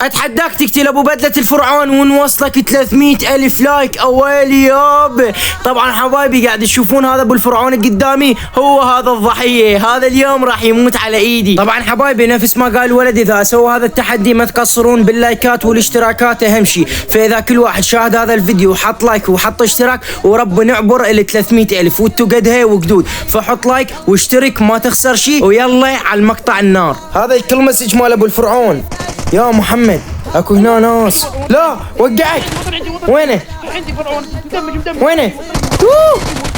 اتحداك تقتل ابو بدلة الفرعون ونوصلك 300 الف لايك اويلي ياب. طبعا حبايبي قاعد تشوفون هذا ابو الفرعون قدامي، هو هذا الضحية، هذا اليوم راح يموت على ايدي. طبعا حبايبي نفس ما قال الولد، اذا سوى هذا التحدي ما تقصرون باللايكات والاشتراكات اهم شيء. فاذا كل واحد شاهد هذا الفيديو وحط لايك وحط اشتراك ورب نعبر ال 300 الف وانتو قدها وقدود، فحط لايك واشترك ما تخسر شيء، ويلا على المقطع النار. هذا الكل مسج مال ابو الفرعون. يا محمد اكو هنا ناس. لا وقعك. وينه؟ عندي فرعون مدمج. وينه؟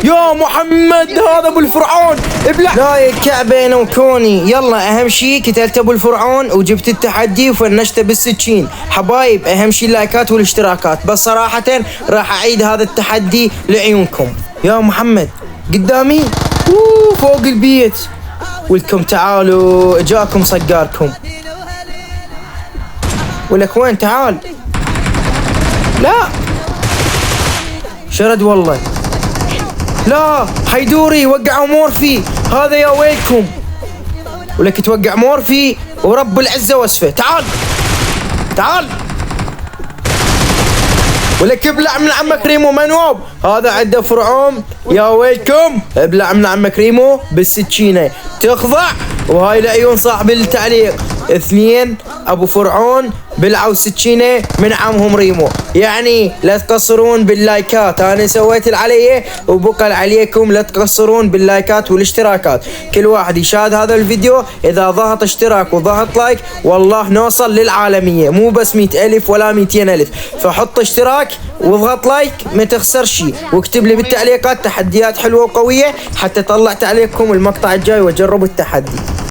يا محمد هذا ابو الفرعون ابلع. لا الكعبه انا وكوني. يلا اهم شيء قتلت ابو الفرعون وجبت التحدي وفنشته بالسكين. حبايب اهم شيء اللايكات والاشتراكات، بس صراحه راح اعيد هذا التحدي لعيونكم. يا محمد قدامي فوق البيت. ولكم تعالوا جاكم صقاركم. ولك وين؟ تعال. لا شرد والله. لا حيدوري وقعوا مورفي. هذا يا ويلكم. ولك توقع مورفي ورب العزة وصفه. تعال تعال. ولك ابلع من عمك ريمو منوب. هذا عنده فرعون. يا ويلكم ابلع من عمك ريمو بالسكينة تخضع. وهاي لعيون صاحب التعليق. 2 ابو فرعون بلعوا سكينه من عمهم ريمو. يعني لا تقصرون باللايكات، انا سويت اللي علي وبقى عليكم لا تقصرون باللايكات والاشتراكات. كل واحد يشاهد هذا الفيديو اذا ضغط اشتراك وضغط لايك والله نوصل للعالميه، مو بس 100 الف ولا 200 الف. فحط اشتراك واضغط لايك ما تخسر شيء، واكتب لي بالتعليقات تحديات حلوه وقويه حتى طلع تعليقكم المقطع الجاي واجرب التحدي.